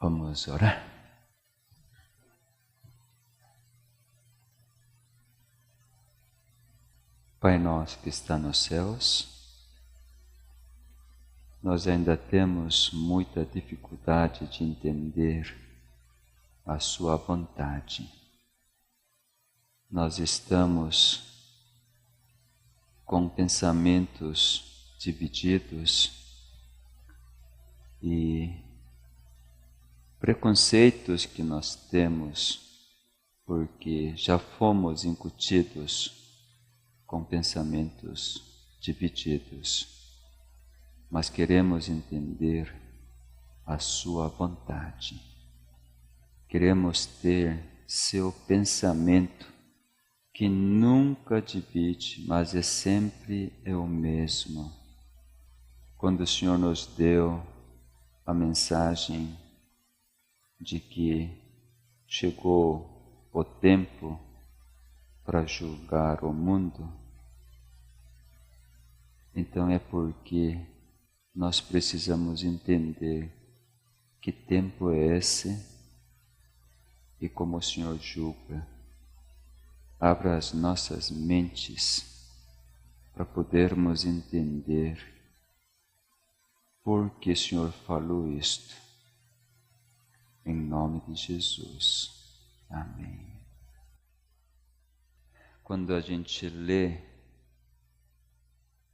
Vamos orar. Pai nosso que está nos céus, nós ainda temos muita dificuldade de entender a sua vontade. Nós estamos com pensamentos divididos e preconceitos que nós temos porque já fomos incutidos com pensamentos divididos, mas queremos entender a sua vontade. Queremos ter seu pensamento que nunca divide, mas sempre é o mesmo. Quando o Senhor nos deu a mensagem de que chegou o tempo para julgar o mundo, então é porque nós precisamos entender que tempo é esse e como o Senhor julga. Abra as nossas mentes para podermos entender por que o Senhor falou isto. Em nome de Jesus. Amém. Quando a gente lê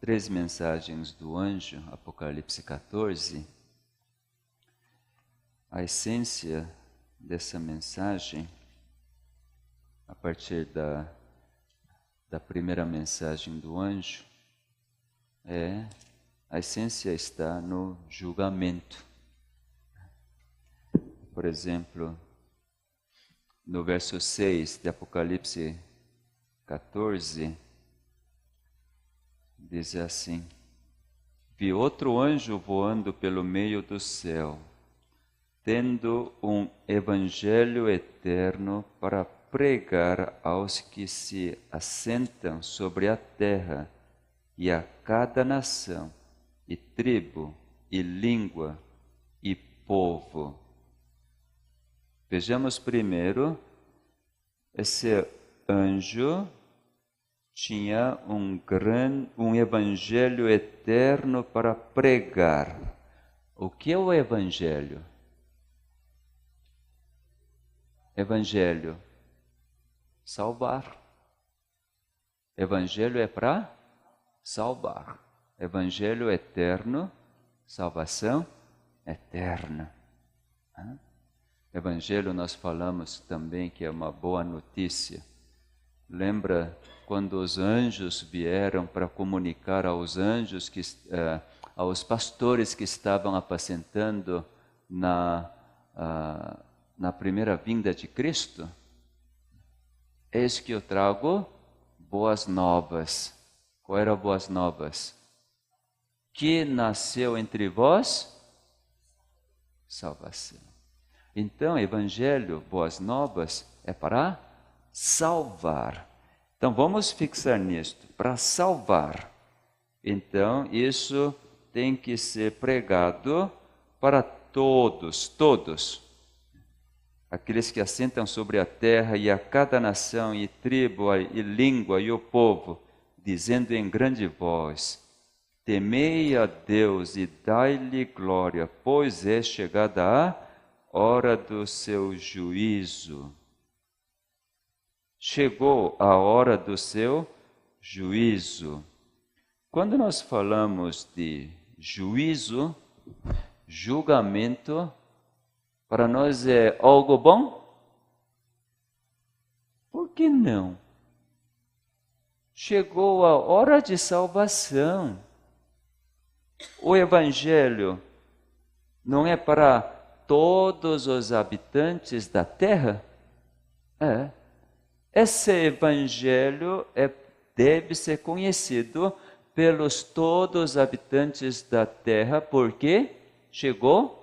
3 mensagens do anjo, Apocalipse 14, a essência dessa mensagem, a partir da primeira mensagem do anjo, a essência está no julgamento. Por exemplo, no verso 6 de Apocalipse 14, diz assim: Vi outro anjo voando pelo meio do céu, tendo um evangelho eterno para pregar aos que se assentam sobre a terra, e a cada nação, e tribo, e língua, e povo. Vejamos primeiro, esse anjo tinha um evangelho eterno para pregar. O que é o evangelho? Evangelho, salvar. Evangelho é para salvar. Evangelho eterno, salvação eterna. Evangelho nós falamos também que é uma boa notícia. Lembra quando os anjos vieram para comunicar aos anjos, aos pastores que estavam apacentando na primeira vinda de Cristo? Eis que eu trago boas novas. Qual eram boas novas? Que nasceu entre vós salvação. Então, evangelho, boas novas, é para salvar. Então, vamos fixar nisto, para salvar. Então, isso tem que ser pregado para todos. Aqueles que assentam sobre a terra, e a cada nação, e tribo, e língua, e o povo, dizendo em grande voz: Temei a Deus e dai-lhe glória, pois é chegada a hora do seu juízo. Chegou a hora do seu juízo. Quando nós falamos de juízo, julgamento, para nós é algo bom? Por que não? Chegou a hora de salvação. O Evangelho não é para todos os habitantes da terra? Esse Evangelho deve ser conhecido pelos todos os habitantes da terra, porque chegou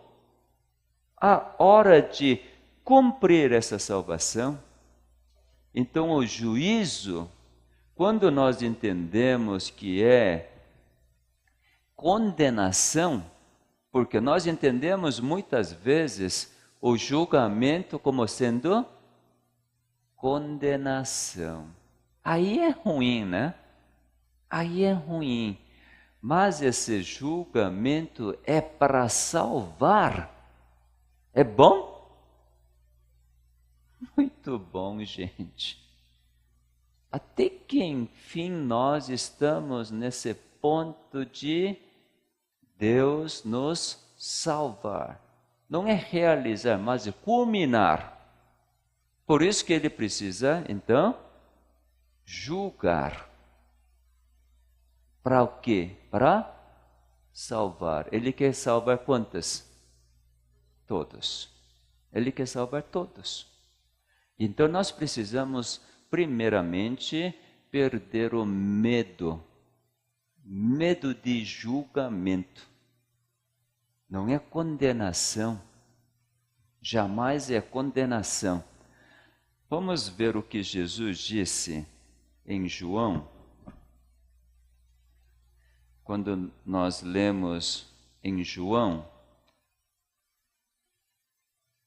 a hora de cumprir essa salvação. Então, o juízo, quando nós entendemos que é condenação, porque nós entendemos muitas vezes o julgamento como sendo condenação. Aí é ruim, né? Aí é ruim. Mas esse julgamento é para salvar. É bom? Muito bom, gente. Até que enfim nós estamos nesse ponto de Deus nos salvar. Não é realizar, mas é culminar. Por isso que ele precisa, então, julgar. Para o quê? Para salvar. Ele quer salvar quantas? Todos. Ele quer salvar todos. Então nós precisamos, primeiramente, perder o medo. Medo de julgamento. Não é condenação. Jamais é condenação. Vamos ver o que Jesus disse em João. Quando nós lemos em João,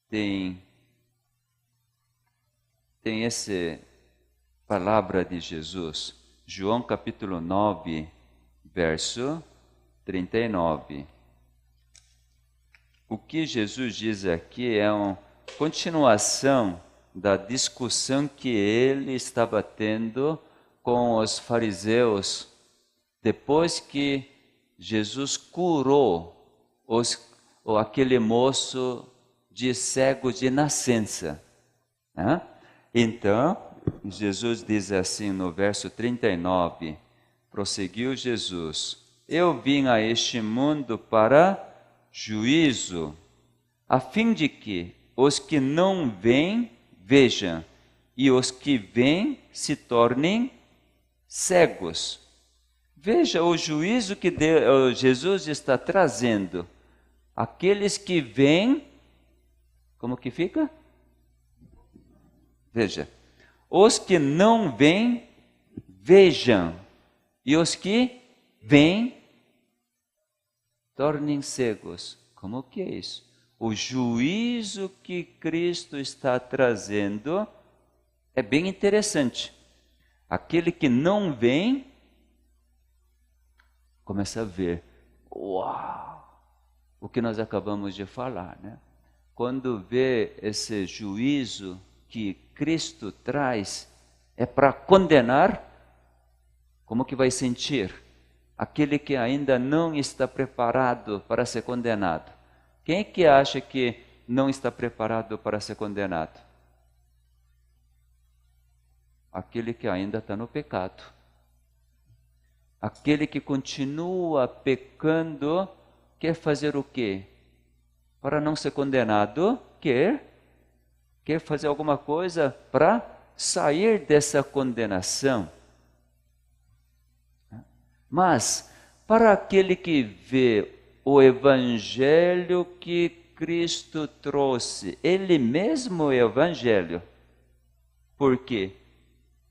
tem essa palavra de Jesus. João capítulo 9, verso 39. O que Jesus diz aqui é uma continuação da discussão que ele estava tendo com os fariseus depois que Jesus curou aquele moço de cego de nascença. Né? Então, Jesus diz assim no verso 39, prosseguiu Jesus: eu vim a este mundo para juízo, a fim de que os que não veem, vejam, e os que veem se tornem cegos. Veja o juízo que Jesus está trazendo. Aqueles que veem, como que fica? Veja, os que não veem, vejam, e os que veem, tornem cegos. Como que é isso? O juízo que Cristo está trazendo é bem interessante. Aquele que não vê, começa a ver. Uau! O que nós acabamos de falar, né? Quando vê esse juízo que Cristo traz, é para condenar, como que vai sentir? Aquele que ainda não está preparado para ser condenado. Quem é que acha que não está preparado para ser condenado? Aquele que ainda está no pecado. Aquele que continua pecando, quer fazer o quê? Para não ser condenado, quer fazer alguma coisa para sair dessa condenação. Mas, para aquele que vê o evangelho que Cristo trouxe, ele mesmo é o evangelho. Por quê?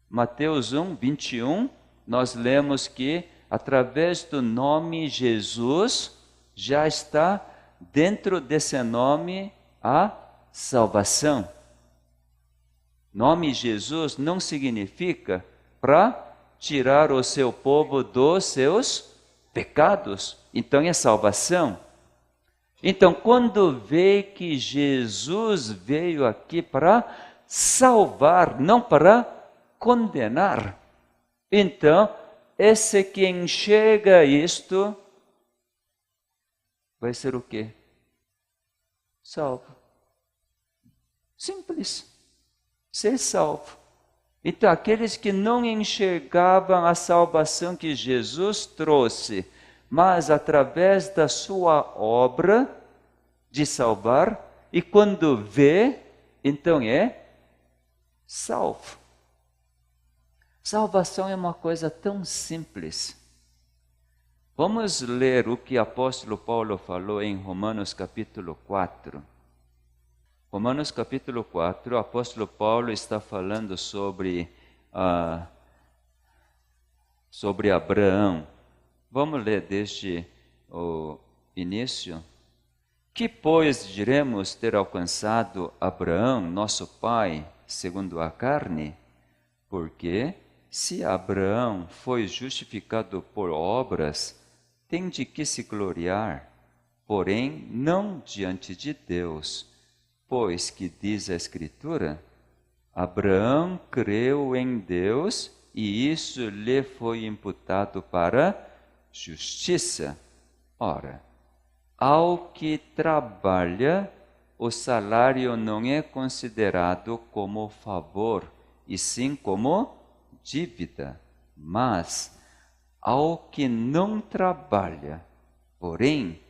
Mateus 1, 21, nós lemos que através do nome Jesus, já está dentro desse nome a salvação. Nome Jesus não significa para tirar o seu povo dos seus pecados. Então é salvação. Então, quando vê que Jesus veio aqui para salvar, não para condenar, então, esse que enxerga isto, vai ser o quê? Salvo. Simples. Ser salvo. Então, aqueles que não enxergavam a salvação que Jesus trouxe, mas através da sua obra de salvar, e quando vê, então é salvo. Salvação é uma coisa tão simples. Vamos ler o que o apóstolo Paulo falou em Romanos capítulo 4. Romanos capítulo 4, o apóstolo Paulo está falando sobre Abraão. Vamos ler desde o início. Que, pois, diremos ter alcançado Abraão, nosso pai, segundo a carne? Porque, se Abraão foi justificado por obras, tem de que se gloriar, porém não diante de Deus, pois que diz a Escritura: Abraão creu em Deus e isso lhe foi imputado para justiça. Ora, ao que trabalha, o salário não é considerado como favor, e sim como dívida. Mas ao que não trabalha, porém,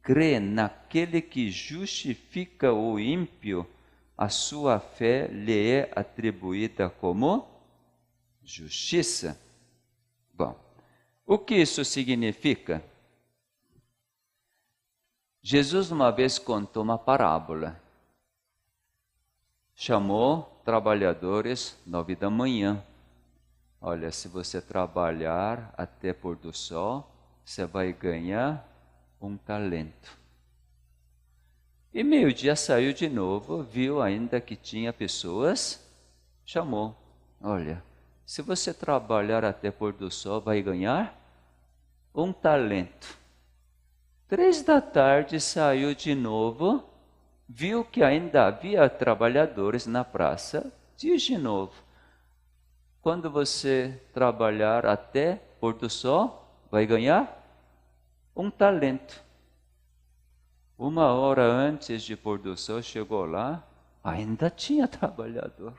crê naquele que justifica o ímpio, a sua fé lhe é atribuída como justiça. Bom, o que isso significa? Jesus uma vez contou uma parábola. Chamou trabalhadores 9 da manhã. Olha, se você trabalhar até pôr do sol, você vai ganhar um talento. E meio-dia saiu de novo, viu ainda que tinha pessoas, chamou. Olha, se você trabalhar até pôr do sol, vai ganhar um talento. 3 da tarde saiu de novo, viu que ainda havia trabalhadores na praça, diz de novo: quando você trabalhar até pôr do sol, vai ganhar um talento. 1 hora antes de pôr do sol, chegou lá, ainda tinha trabalhador.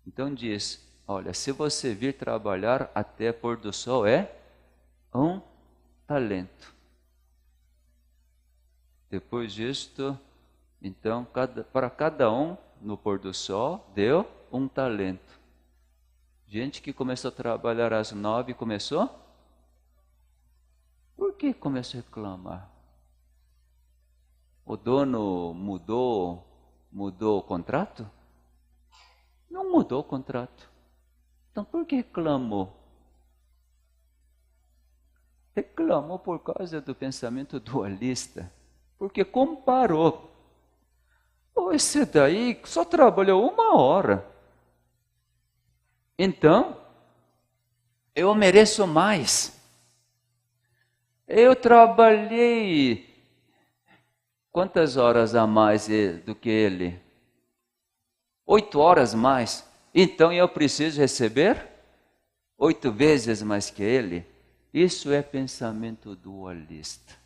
Então diz: olha, se você vir trabalhar até pôr do sol, é um talento. Depois disto, então, para cada um, no pôr do sol, deu um talento. Gente que começou a trabalhar às 9, começou? Por que começou a reclamar? O dono mudou o contrato? Não mudou o contrato. Então por que reclamou? Reclamou por causa do pensamento dualista. Porque comparou. Esse daí só trabalhou 1 hora. Então, eu mereço mais. Eu trabalhei quantas horas a mais do que ele? 8 horas mais. Então eu preciso receber 8 vezes mais que ele. Isso é pensamento dualista.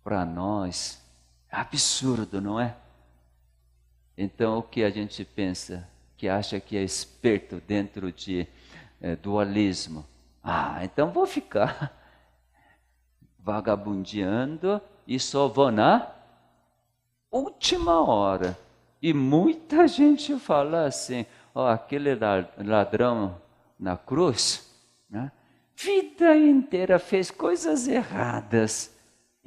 Para nós, é absurdo, não é? Então, o que a gente pensa, que acha que é esperto dentro de dualismo? Então vou ficar vagabundeando e só vou na última hora. E muita gente fala assim: aquele ladrão na cruz, né, vida inteira fez coisas erradas.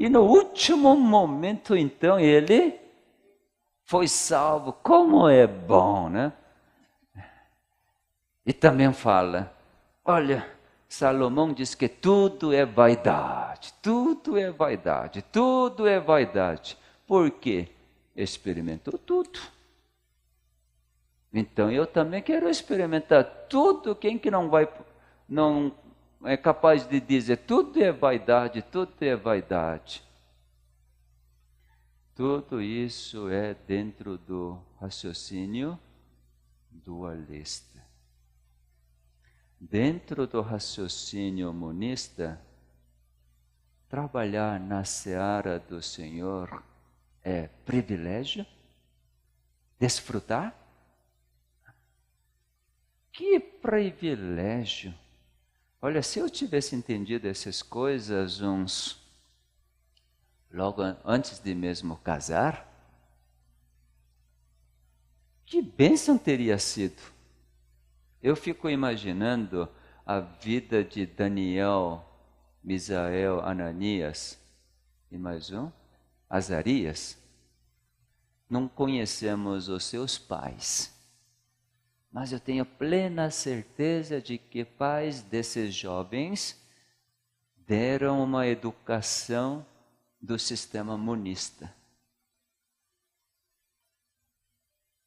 E no último momento, então, ele foi salvo. Como é bom, né? E também fala: olha, Salomão diz que tudo é vaidade, tudo é vaidade, tudo é vaidade. Por quê? Experimentou tudo. Então eu também quero experimentar tudo. Quem que não é capaz de dizer tudo é vaidade, tudo é vaidade? Tudo isso é dentro do raciocínio dualista. Dentro do raciocínio monista, trabalhar na seara do Senhor é privilégio? Desfrutar? Que privilégio! Olha, se eu tivesse entendido essas coisas logo antes de mesmo casar, que bênção teria sido! Eu fico imaginando a vida de Daniel, Misael, Ananias e mais um, Azarias. Não conhecemos os seus pais, mas eu tenho plena certeza de que pais desses jovens deram uma educação do sistema monista.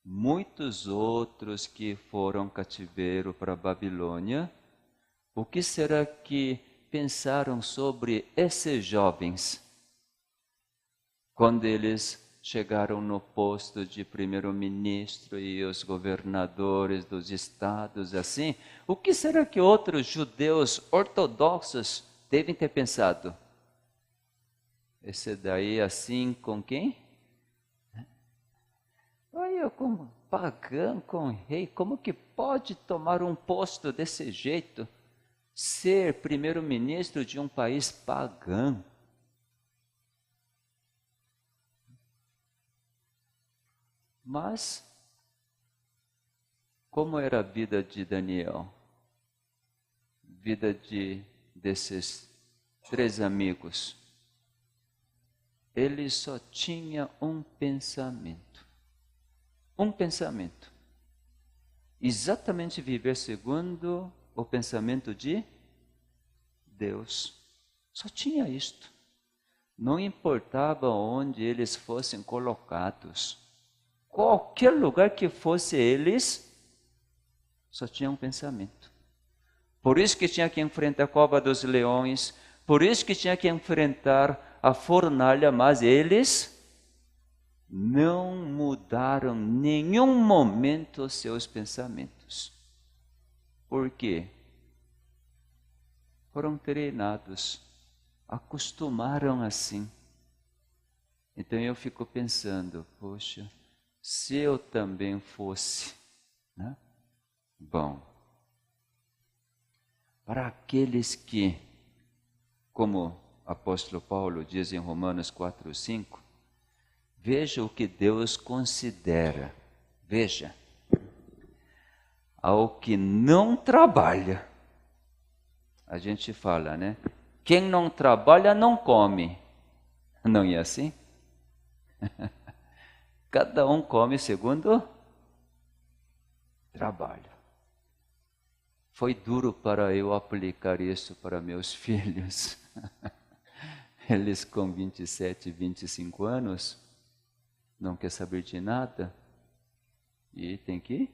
Muitos outros que foram cativeiro para a Babilônia, o que será que pensaram sobre esses jovens quando eles chegaram no posto de primeiro-ministro e os governadores dos estados assim? O que será que outros judeus ortodoxos devem ter pensado? Esse daí assim com quem? Olha, como pagão com rei, como que pode tomar um posto desse jeito? Ser primeiro-ministro de um país pagão? Mas, como era a vida de Daniel? Vida desses 3 amigos. Ele só tinha um pensamento. Um pensamento. Exatamente viver segundo o pensamento de Deus. Só tinha isto. Não importava onde eles fossem colocados. Qualquer lugar que fosse eles, só tinha um pensamento. Por isso que tinha que enfrentar a cova dos leões, por isso que tinha que enfrentar a fornalha, mas eles não mudaram em nenhum momento os seus pensamentos. Por quê? Foram treinados, acostumaram assim. Então eu fico pensando, poxa, se eu também fosse, né? Bom, para aqueles que, como o apóstolo Paulo diz em Romanos 4:5, veja o que Deus considera. Veja, ao que não trabalha. A gente fala, né? Quem não trabalha não come. Não é assim? Cada um come segundo trabalho. Foi duro para eu aplicar isso para meus filhos. Eles com 27, 25 anos, não quer saber de nada e tem que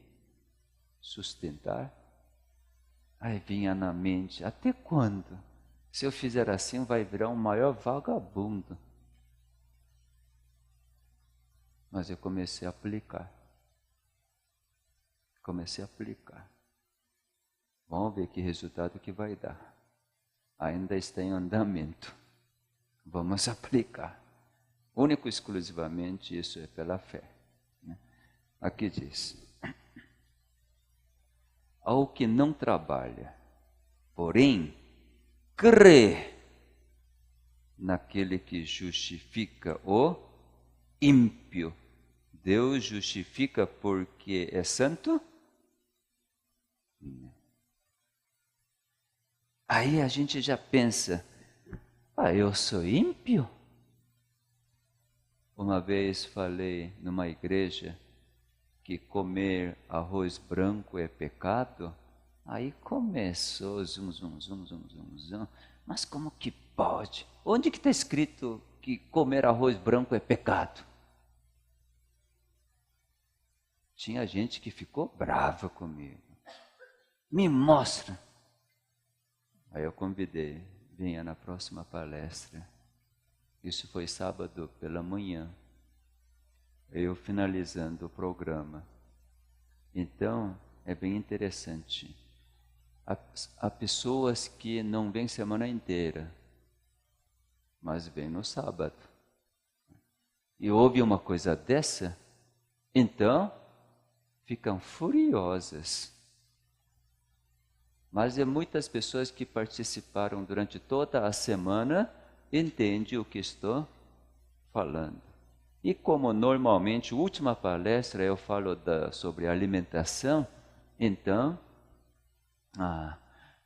sustentar. Aí vinha na mente, até quando? Se eu fizer assim, vai virar um maior vagabundo. Mas eu comecei a aplicar. Vamos ver que resultado que vai dar. Ainda está em andamento. Vamos aplicar. Único e exclusivamente isso é pela fé. Aqui diz: ao que não trabalha, porém crê naquele que justifica o ímpio. Deus justifica porque é santo? Aí a gente já pensa, eu sou ímpio? Uma vez falei numa igreja que comer arroz branco é pecado. Aí começou zum. Mas como que pode? Onde que está escrito que comer arroz branco é pecado? Tinha gente que ficou brava comigo. Me mostra. Aí eu convidei, venha na próxima palestra. Isso foi sábado pela manhã. Eu finalizando o programa. Então, é bem interessante. Há pessoas que não vêm semana inteira, mas vêm no sábado. E ouve uma coisa dessa, então ficam furiosas. Mas muitas pessoas que participaram durante toda a semana entendem o que estou falando. E como normalmente, a última palestra eu falo sobre alimentação, então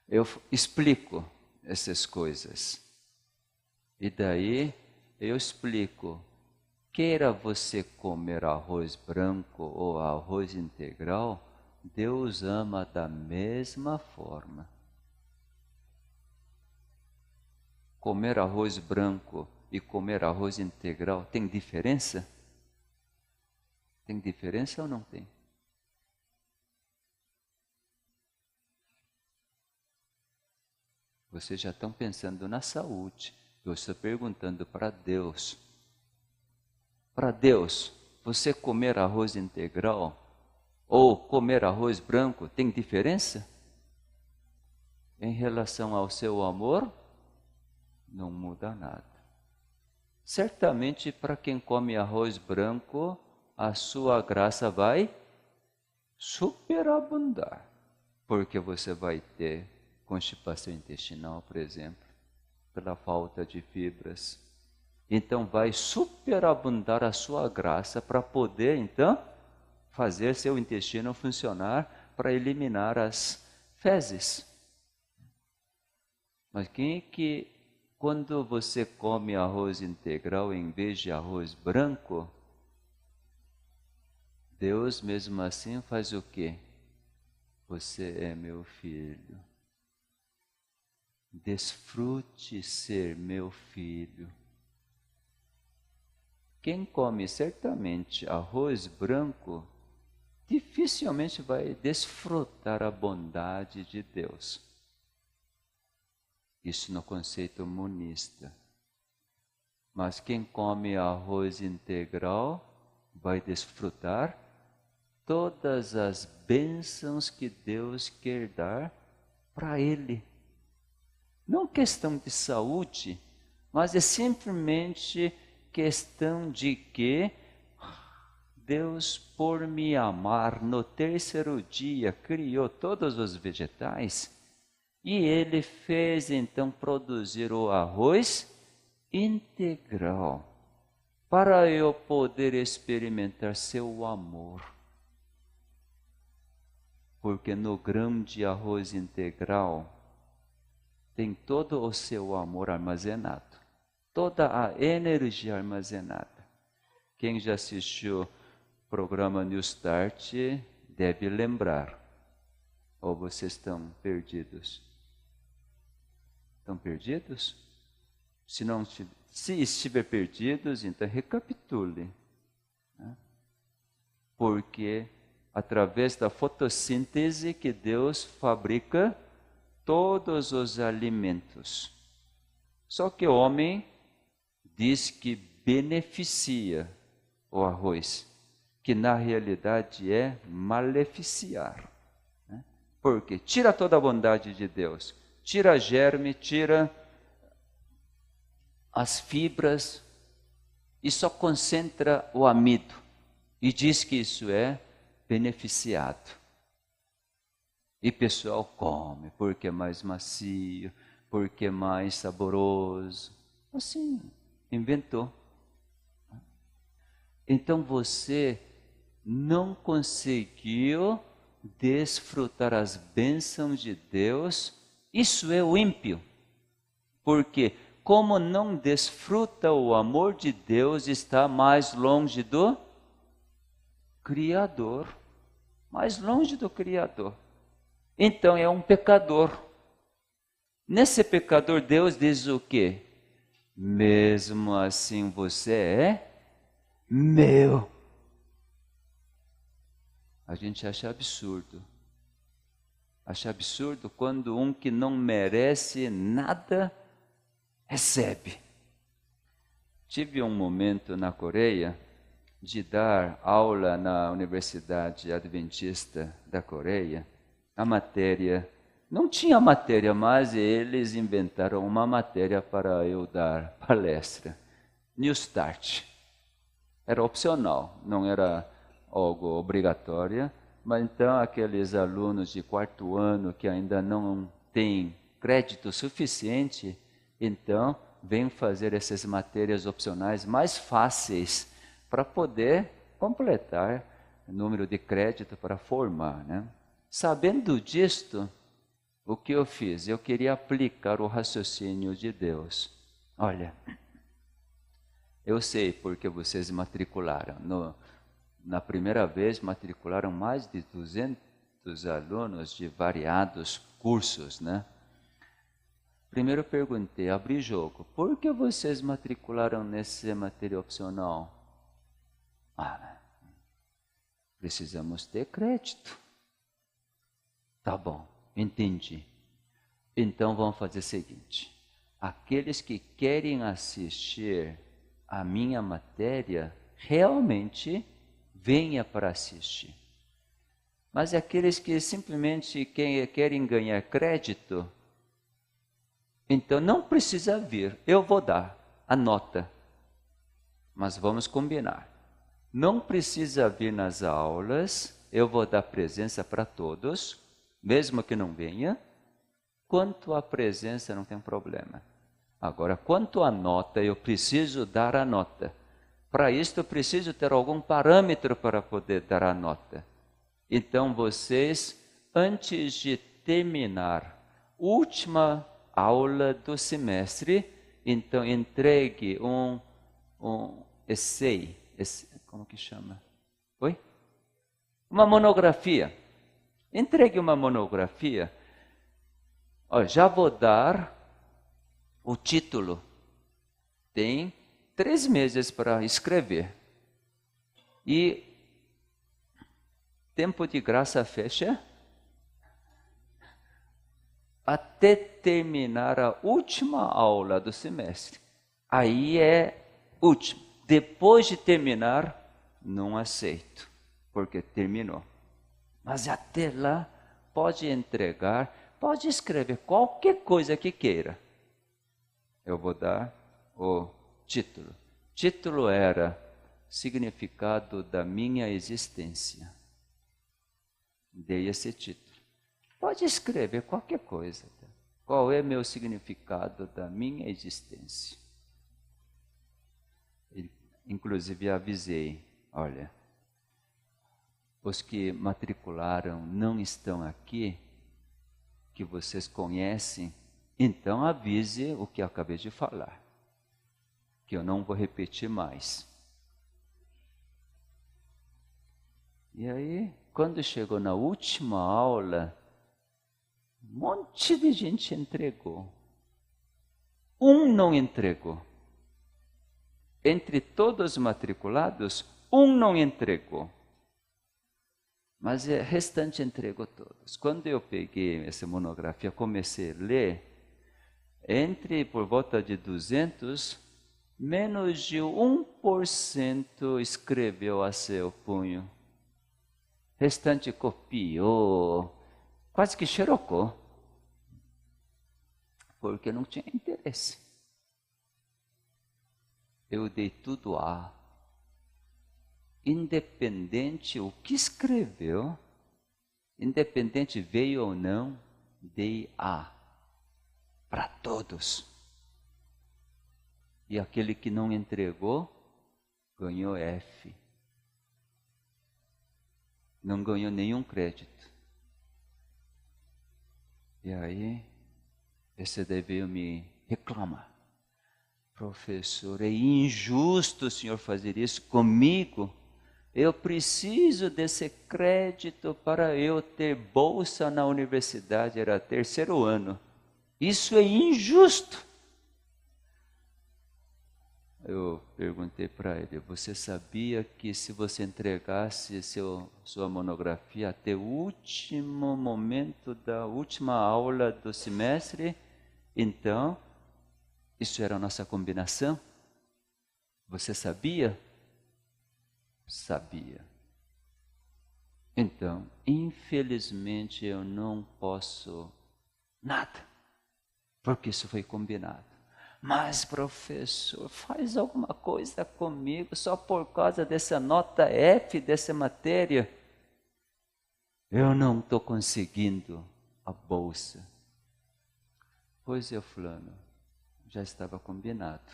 eu explico essas coisas. E daí eu explico, queira você comer arroz branco ou arroz integral, Deus ama da mesma forma. Comer arroz branco e comer arroz integral, tem diferença? Tem diferença ou não tem? Vocês já estão pensando na saúde. Eu estou perguntando para Deus. Para Deus, você comer arroz integral ou comer arroz branco tem diferença? Em relação ao seu amor, não muda nada. Certamente para quem come arroz branco, a sua graça vai superabundar, porque você vai ter constipação intestinal, por exemplo, pela falta de fibras. Então vai superabundar a sua graça para poder, então, fazer seu intestino funcionar para eliminar as fezes. Mas quem é que, quando você come arroz integral em vez de arroz branco, Deus mesmo assim faz o quê? Você é meu filho. Desfrute ser meu filho. Quem come certamente arroz branco, dificilmente vai desfrutar a bondade de Deus. Isso no conceito monista. Mas quem come arroz integral vai desfrutar todas as bênçãos que Deus quer dar para ele. Não questão de saúde, mas é simplesmente questão de que Deus, por me amar, no terceiro dia criou todos os vegetais e Ele fez então produzir o arroz integral para eu poder experimentar seu amor. Porque no grão de arroz integral tem todo o seu amor armazenado, toda a energia armazenada. Quem já assistiu o programa New Start deve lembrar. Ou vocês estão perdidos? Estão perdidos? Se estiver perdidos, então recapitule. Né? Porque através da fotossíntese que Deus fabrica todos os alimentos. Só que o homem diz que beneficia o arroz, que na realidade é maleficiar. Né? Porque tira toda a bondade de Deus, tira germe, tira as fibras e só concentra o amido e diz que isso é beneficiado. E o pessoal come porque é mais macio, porque é mais saboroso. Assim, inventou. Então você não conseguiu desfrutar as bênçãos de Deus. Isso é o ímpio. Porque como não desfruta o amor de Deus, está mais longe do Criador. Mais longe do Criador. Então é um pecador. Nesse pecador, Deus diz o quê? Mesmo assim você é meu. A gente acha absurdo. Acha absurdo quando um que não merece nada recebe. Tive um momento na Coreia de dar aula na Universidade Adventista da Coreia. A matéria, não tinha matéria, mas eles inventaram uma matéria para eu dar palestra. New Start. Era opcional, não era algo obrigatório, mas então aqueles alunos de quarto ano que ainda não têm crédito suficiente, então vêm fazer essas matérias opcionais mais fáceis para poder completar o número de crédito para formar, né? Sabendo disto, o que eu fiz? Eu queria aplicar o raciocínio de Deus. Olha, eu sei porque vocês matricularam. Na primeira vez, matricularam mais de 200 alunos de variados cursos, né? Primeiro eu perguntei, abri jogo, por que vocês matricularam nessa matéria opcional? Precisamos ter crédito. Tá bom, entendi. Então vamos fazer o seguinte, aqueles que querem assistir a minha matéria, realmente venha para assistir. Mas aqueles que simplesmente querem ganhar crédito, então não precisa vir, eu vou dar a nota. Mas vamos combinar. Não precisa vir nas aulas, eu vou dar presença para todos, mesmo que não venha. Quanto à presença, não tem problema. Agora, quanto à nota, eu preciso dar a nota. Para isso, eu preciso ter algum parâmetro para poder dar a nota. Então, vocês, antes de terminar a última aula do semestre, então entregue um essay, como que chama? Oi? Uma monografia. Entregue uma monografia. Já vou dar o título. Tem 3 meses para escrever. E tempo de graça fecha até terminar a última aula do semestre. Aí é último. Depois de terminar, não aceito, porque terminou. Mas até lá, pode entregar, pode escrever qualquer coisa que queira. Eu vou dar o título. Título era Significado da Minha Existência. Dei esse título. Pode escrever qualquer coisa. Tá? Qual é meu significado da minha existência? Inclusive avisei, olha, os que matricularam não estão aqui, que vocês conhecem, então avise o que eu acabei de falar, que eu não vou repetir mais. E aí, quando chegou na última aula, um monte de gente entregou. Um não entregou. Entre todos os matriculados, um não entregou. Mas o restante entregou todos. Quando eu peguei essa monografia, comecei a ler, por volta de 200, menos de 1% escreveu a seu punho. O restante copiou, quase que xerocou, porque não tinha interesse. Eu dei tudo A. Independente o que escreveu, independente veio ou não, dei A. Para todos. E aquele que não entregou, ganhou F. Não ganhou nenhum crédito. E aí, esse daí veio me reclamar. Professor, é injusto o senhor fazer isso comigo. Eu preciso desse crédito para eu ter bolsa na universidade, era 3º ano. Isso é injusto. Eu perguntei para ele, você sabia que se você entregasse sua monografia até o último momento da última aula do semestre, então, isso era a nossa combinação? Você sabia? Sabia. Então, infelizmente eu não posso nada, porque isso foi combinado. Mas, professor, faz alguma coisa comigo só por causa dessa nota F dessa matéria. Eu não estou conseguindo a bolsa. Pois é, fulano, já estava combinado.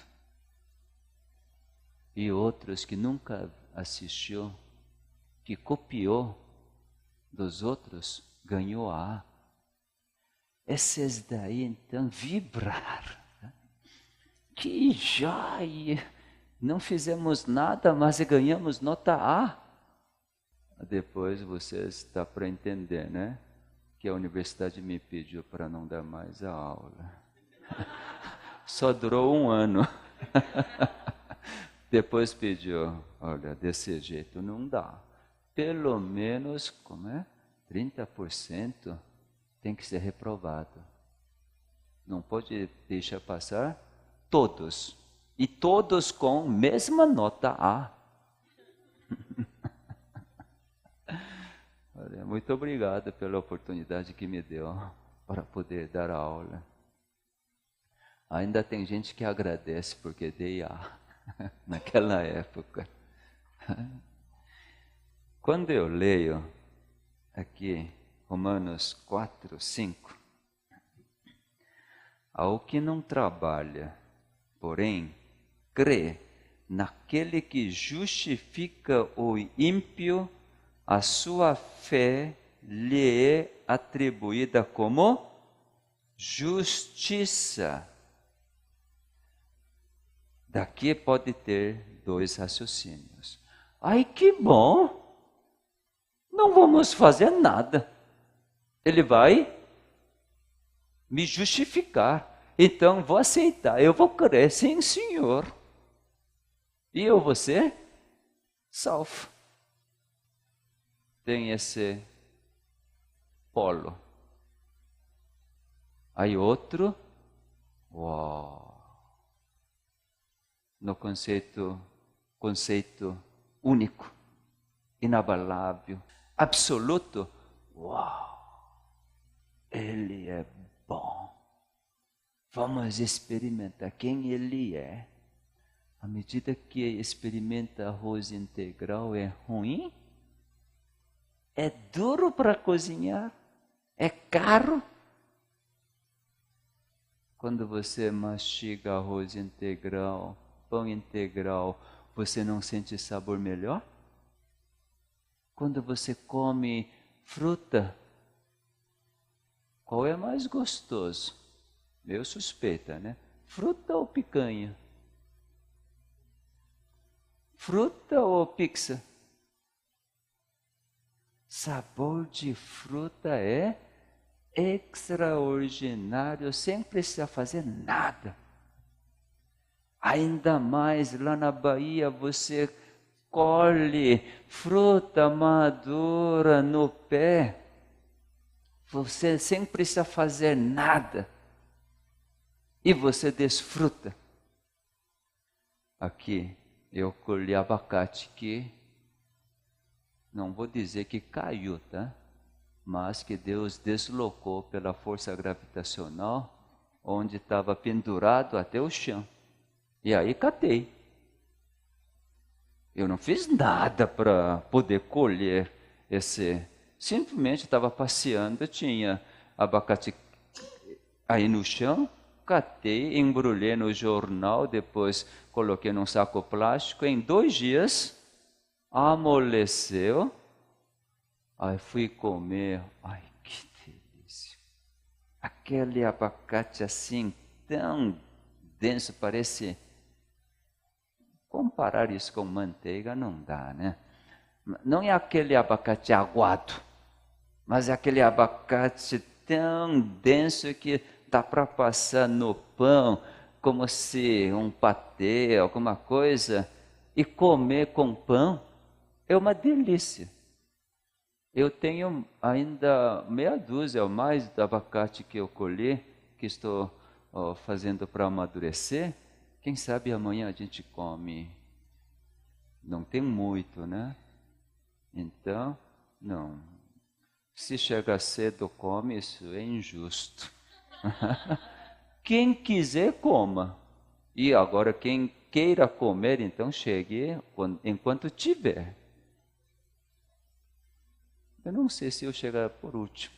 E outros que nunca assistiu, que copiou dos outros, ganhou A. Esses daí, então, vibraram. Que joia! Não fizemos nada, mas ganhamos nota A. Depois você está para entender, né? Que a universidade me pediu para não dar mais a aula. Só durou 1 ano. Depois pediu, olha, desse jeito não dá. Pelo menos, 30% tem que ser reprovado. Não pode deixar passar todos. E todos com mesma nota A. Olha, muito obrigado pela oportunidade que me deu para poder dar aula. Ainda tem gente que agradece porque dei A naquela época. Quando eu leio aqui Romanos 4, 5, ao que não trabalha, porém, crê naquele que justifica o ímpio, a sua fé lhe é atribuída como justiça. Daqui pode ter 2 raciocínios. Ai, que bom! Não vamos fazer nada. Ele vai me justificar. Então, vou aceitar. Eu vou crer, sim, Senhor. E eu vou ser salvo. Tem esse polo. Aí outro, no conceito único, inabalável, absoluto, Ele é bom. Vamos experimentar quem Ele é. À medida que experimenta arroz integral, é ruim? É duro para cozinhar? É caro? Quando você mastiga arroz integral, pão integral, você não sente sabor melhor? Quando você come fruta, qual é mais gostoso? Meu suspeita, né? Fruta ou picanha? Fruta ou pizza? Sabor de fruta é extraordinário, sem precisar fazer nada. Ainda mais lá na Bahia, você colhe fruta madura no pé, você sem precisar fazer nada, e você desfruta. Aqui eu colhi abacate que, não vou dizer que caiu, tá? Mas que Deus deslocou pela força gravitacional, onde estava pendurado até o chão. E aí catei. Eu não fiz nada para poder colher esse. Simplesmente estava passeando, tinha abacate aí no chão, catei, embrulhei no jornal, depois coloquei num saco plástico. Em 2 dias, amoleceu. Aí fui comer. Ai, que delícia! Aquele abacate assim, tão denso, parece. Comparar isso com manteiga não dá, né? Não é aquele abacate aguado, mas é aquele abacate tão denso que dá para passar no pão, como se um patê, alguma coisa, e comer com pão é uma delícia. Eu tenho ainda meia dúzia ou mais de abacate que eu colhi, que estou fazendo para amadurecer. Quem sabe amanhã a gente come. Não tem muito, né? Então, não. Se chega cedo, come, isso é injusto. Quem quiser, coma. E agora, quem queira comer, então chegue enquanto tiver. Eu não sei se eu chegar por último.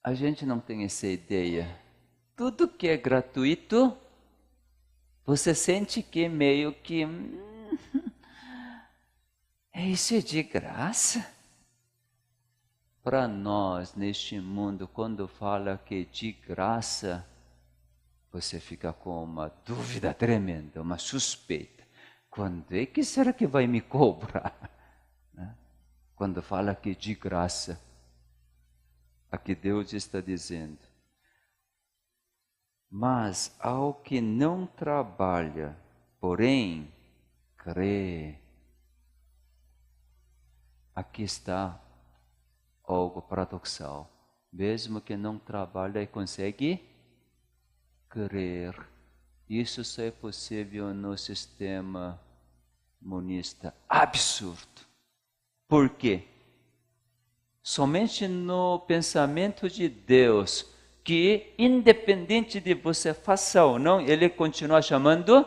A gente não tem essa ideia. Tudo que é gratuito, você sente que meio que isso é de graça. Para nós, neste mundo, quando fala que é de graça, você fica com uma dúvida tremenda, uma suspeita. Quando é que será que vai me cobrar? quando fala aqui de graça, aqui Deus está dizendo, mas ao que não trabalha, porém crê. Aqui está algo paradoxal. Mesmo que não trabalha e consegue crer. Isso só é possível no sistema monista. Absurdo. Por quê? Somente no pensamento de Deus, que independente de você faça ou não, Ele continua chamando,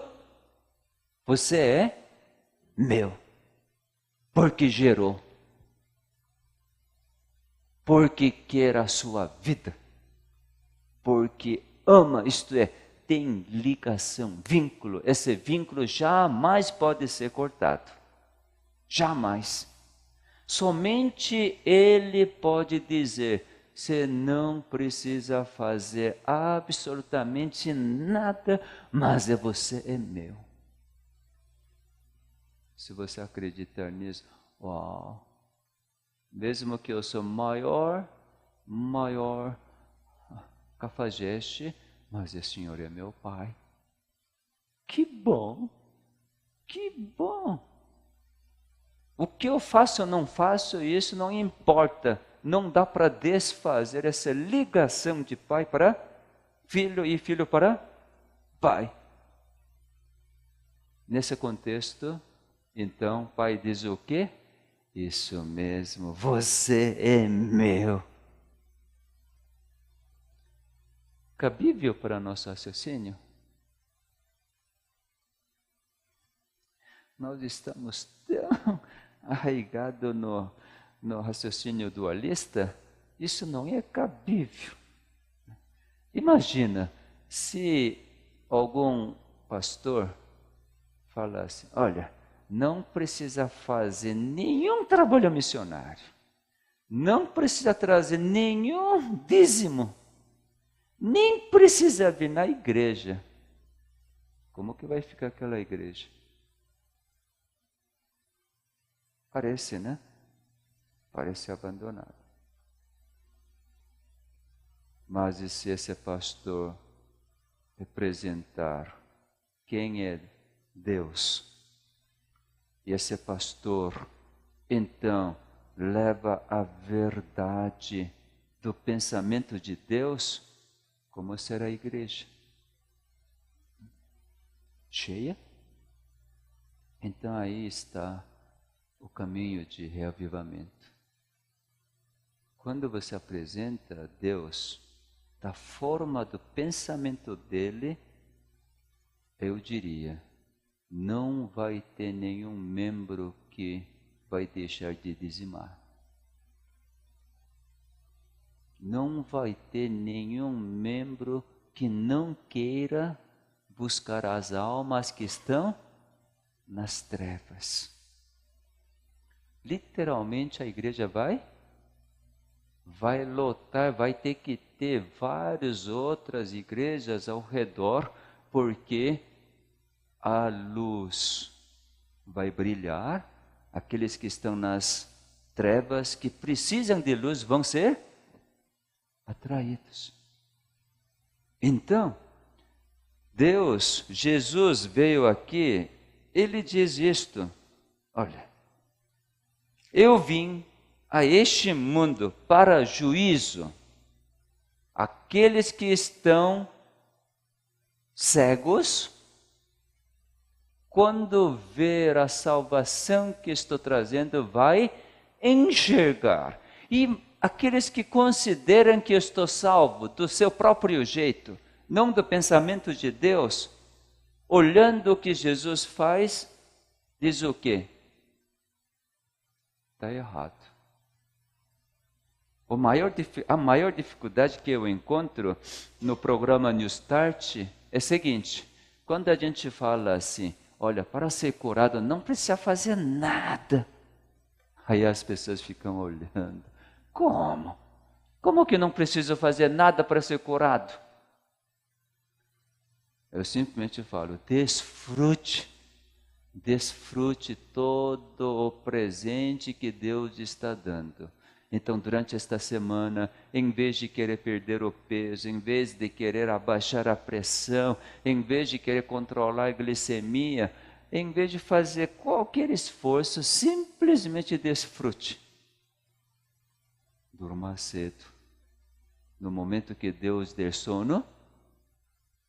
você é meu, porque gerou, porque quer a sua vida, porque ama, isto é, tem ligação, vínculo. Esse vínculo jamais pode ser cortado. Jamais. Somente Ele pode dizer, você não precisa fazer absolutamente nada, mas você é meu. Se você acreditar nisso, uau! Mesmo que eu sou maior cafajeste, mas o Senhor é meu Pai. Que bom! Que bom! O que eu faço ou não faço, isso não importa. Não dá para desfazer essa ligação de pai para filho e filho para pai. Nesse contexto, então, o pai diz o quê? Isso mesmo, você é meu. Cabível para nosso raciocínio? Nós estamos tão arraigados no raciocínio dualista, isso não é cabível. Imagina se algum pastor falasse, olha, não precisa fazer nenhum trabalho missionário, não precisa trazer nenhum dízimo, nem precisa vir na igreja. Como que vai ficar aquela igreja? Parece, né? Parece abandonado. Mas e se esse pastor representar quem é Deus? E esse pastor, então, leva a verdade do pensamento de Deus, como será a igreja? Cheia? Então aí está o caminho de reavivamento. Quando você apresenta a Deus da forma do pensamento dele, eu diria, não vai ter nenhum membro que vai deixar de dizimar. Não vai ter nenhum membro que não queira buscar as almas que estão nas trevas. Literalmente a igreja vai lotar, vai ter que ter várias outras igrejas ao redor, porque a luz vai brilhar, aqueles que estão nas trevas, que precisam de luz, vão ser atraídos. Então, Deus, Jesus veio aqui, Ele diz isto, olha, eu vim a este mundo para juízo, aqueles que estão cegos, quando ver a salvação que estou trazendo, vai enxergar. E aqueles que consideram que eu estou salvo do seu próprio jeito, não do pensamento de Deus, olhando o que Jesus faz, diz o quê? Está errado. A maior dificuldade que eu encontro no programa New Start é a seguinte, quando a gente fala assim, olha, para ser curado não precisa fazer nada. Aí as pessoas ficam olhando. Como? Como que não preciso fazer nada para ser curado? Eu simplesmente falo, desfrute Desfrute todo o presente que Deus está dando. Então, durante esta semana, em vez de querer perder o peso, em vez de querer abaixar a pressão, em vez de querer controlar a glicemia, em vez de fazer qualquer esforço, simplesmente desfrute. Durma cedo. No momento que Deus der sono,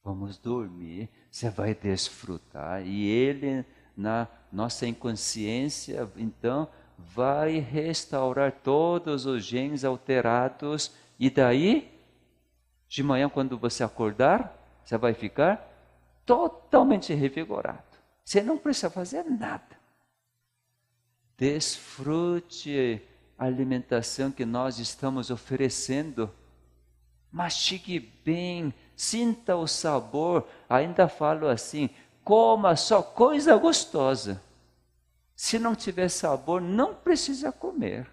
vamos dormir, você vai desfrutar. E Ele, na nossa inconsciência, então, vai restaurar todos os genes alterados. E daí, de manhã, quando você acordar, você vai ficar totalmente revigorado. Você não precisa fazer nada. Desfrute a alimentação que nós estamos oferecendo. Mastigue bem, sinta o sabor. Ainda falo assim, coma só coisa gostosa. Se não tiver sabor, não precisa comer.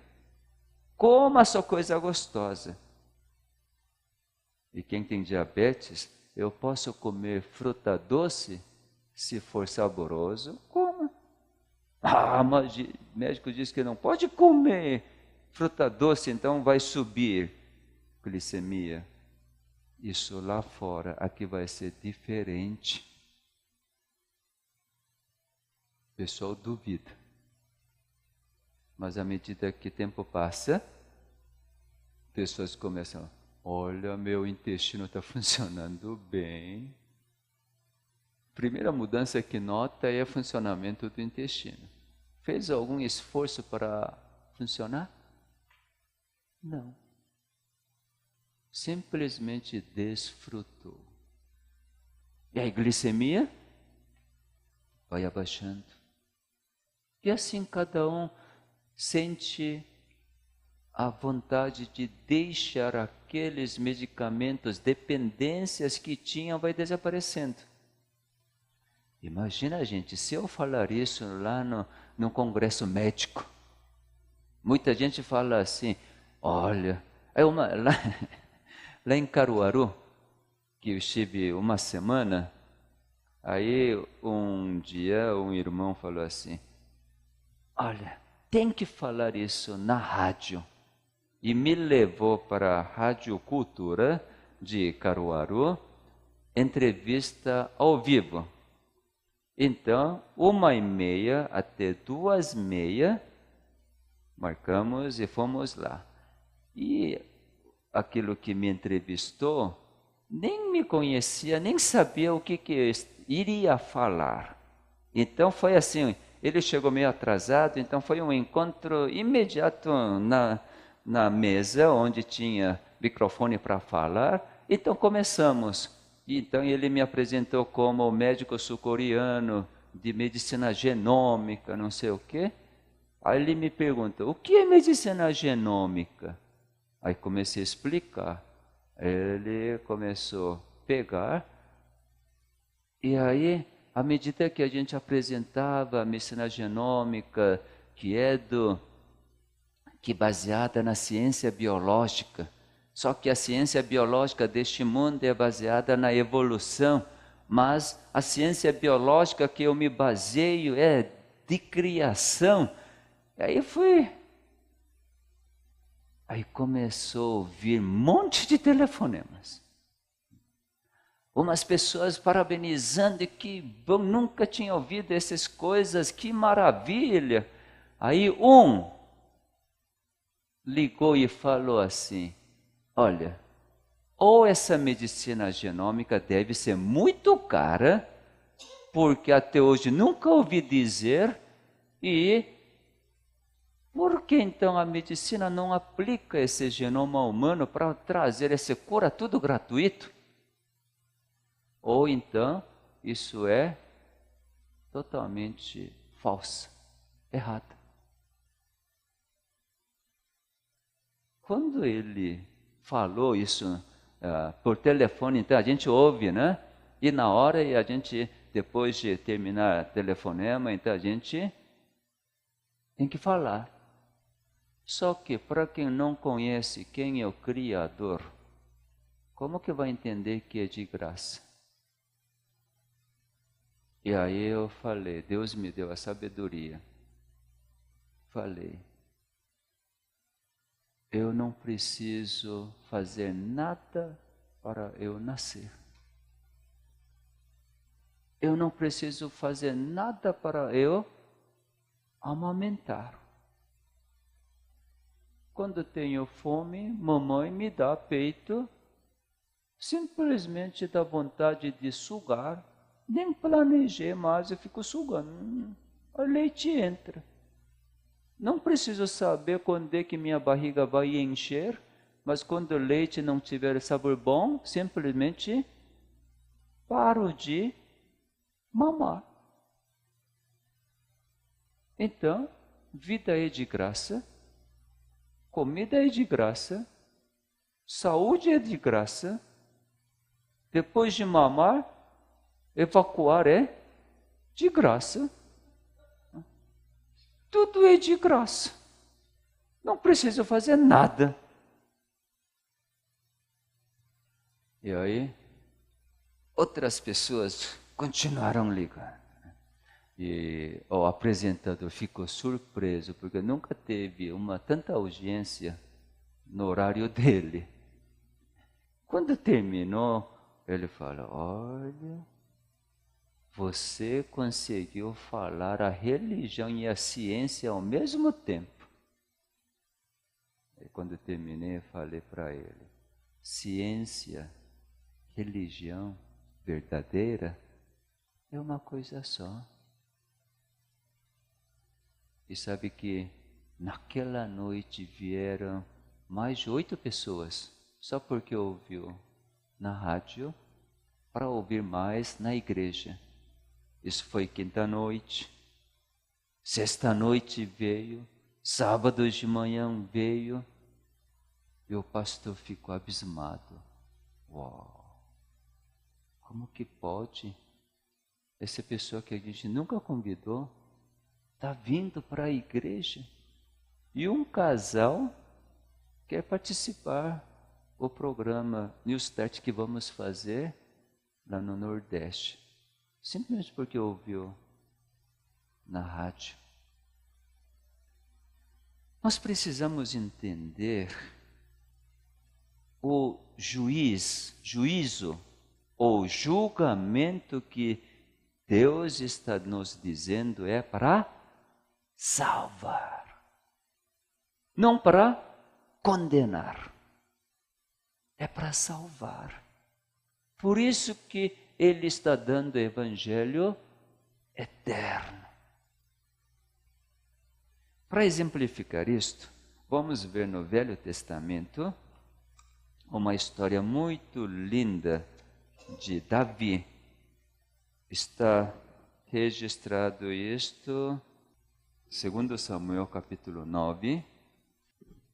Coma só coisa gostosa. E quem tem diabetes, eu posso comer fruta doce? Se for saboroso, coma. Mas o médico diz que não pode comer fruta doce, então vai subir glicemia. Isso lá fora, aqui vai ser diferente. O pessoal duvida. Mas à medida que o tempo passa, pessoas começam, olha, meu intestino está funcionando bem. Primeira mudança que nota é o funcionamento do intestino. Fez algum esforço para funcionar? Não. Simplesmente desfrutou. E a glicemia vai abaixando. E assim cada um sente a vontade de deixar aqueles medicamentos, dependências que tinham, vai desaparecendo. Imagina, gente, se eu falar isso lá no congresso médico, muita gente fala assim, olha, lá em Caruaru, que eu estive uma semana, aí um dia um irmão falou assim, olha, tem que falar isso na rádio. E me levou para a Rádio Cultura de Caruaru, entrevista ao vivo. Então, 1h30 até 2h30, marcamos e fomos lá. E aquilo que me entrevistou, nem me conhecia, nem sabia o que iria falar. Então foi assim, ele chegou meio atrasado, então foi um encontro imediato na mesa, onde tinha microfone para falar. Então começamos. Então ele me apresentou como médico sul-coreano de medicina genômica, não sei o quê. Aí ele me pergunta, o que é medicina genômica? Aí comecei a explicar. Ele começou a pegar. E aí, à medida que a gente apresentava a medicina genômica, que é baseada na ciência biológica, só que a ciência biológica deste mundo é baseada na evolução, mas a ciência biológica que eu me baseio é de criação. Aí começou a vir um monte de telefonemas. Umas pessoas parabenizando que bom, nunca tinha ouvido essas coisas, que maravilha. Aí um ligou e falou assim, olha, ou essa medicina genômica deve ser muito cara, porque até hoje nunca ouvi dizer, e por que então a medicina não aplica esse genoma humano para trazer essa cura tudo gratuito? Ou então, isso é totalmente falso, errado. Quando ele falou isso por telefone, então a gente ouve, né? E na hora, a gente, depois de terminar o telefonema, então a gente tem que falar. Só que para quem não conhece quem é o Criador, como que vai entender que é de graça? E aí eu falei, Deus me deu a sabedoria. Falei, eu não preciso fazer nada para eu nascer. Eu não preciso fazer nada para eu amamentar. Quando tenho fome, mamãe me dá peito, simplesmente dá vontade de sugar, nem planejei mais, eu fico sugando, o leite entra. Não preciso saber quando é que minha barriga vai encher, mas quando o leite não tiver sabor bom, simplesmente paro de mamar. Então, vida é de graça, comida é de graça, saúde é de graça. Depois de mamar, evacuar é de graça. Tudo é de graça. Não preciso fazer nada. E aí, outras pessoas continuaram ligando. E o apresentador ficou surpreso, porque nunca teve tanta audiência no horário dele. Quando terminou, ele falou, olha, você conseguiu falar a religião e a ciência ao mesmo tempo. E quando terminei, eu falei para ele, ciência, religião verdadeira é uma coisa só. E sabe que naquela noite vieram mais de 8 pessoas, só porque ouviu na rádio, para ouvir mais na igreja. Isso foi quinta-noite, sexta-noite veio, sábado de manhã veio, e o pastor ficou abismado. Uau! Como que pode? Essa pessoa que a gente nunca convidou, está vindo para a igreja, e um casal quer participar do programa Newstart que vamos fazer lá no Nordeste, simplesmente porque ouviu na rádio. Nós precisamos entender o juízo ou julgamento que Deus está nos dizendo é para salvar, não para condenar, é para salvar. Por isso que Ele está dando o Evangelho eterno. Para exemplificar isto, vamos ver no Velho Testamento uma história muito linda de Davi. Está registrado isto, 2 Samuel capítulo 9.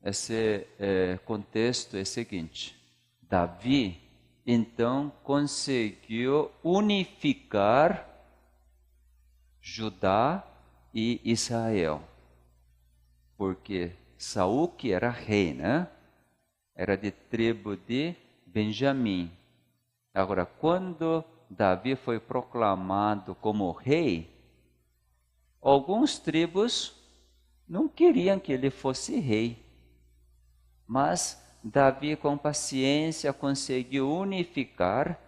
Esse contexto é o seguinte: Davi, então, conseguiu unificar Judá e Israel. Porque Saul, que era rei, né? Era de tribo de Benjamim. Agora, quando Davi foi proclamado como rei, algumas tribos não queriam que ele fosse rei. Mas Davi, com paciência, conseguiu unificar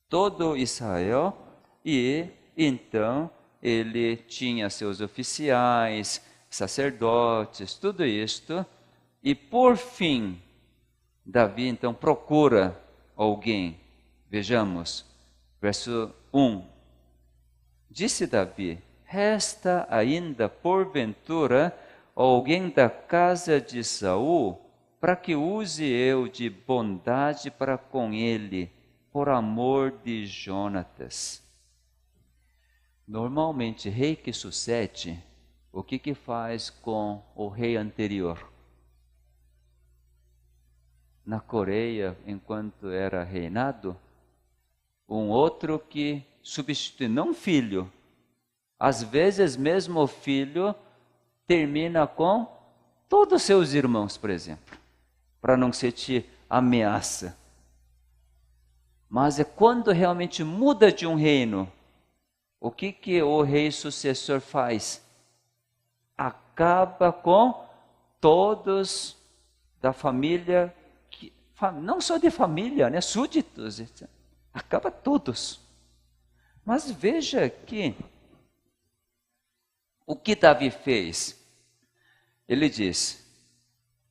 todo Israel e, então, ele tinha seus oficiais, sacerdotes, tudo isto. E, por fim, Davi, então, procura alguém. Vejamos, verso 1. Disse Davi, resta ainda, porventura, alguém da casa de Saul, para que use eu de bondade para com ele, por amor de Jonatas. Normalmente, rei que sucede, o que faz com o rei anterior? Na Coreia, enquanto era reinado, um outro que substitui, não filho. Às vezes mesmo o filho termina com todos os seus irmãos, por exemplo, para não sentir ameaça. Mas é quando realmente muda de um reino, o que o rei sucessor faz? Acaba com todos da família, não só de família, né, súditos, etc. Acaba todos. Mas veja que o que Davi fez? Ele diz,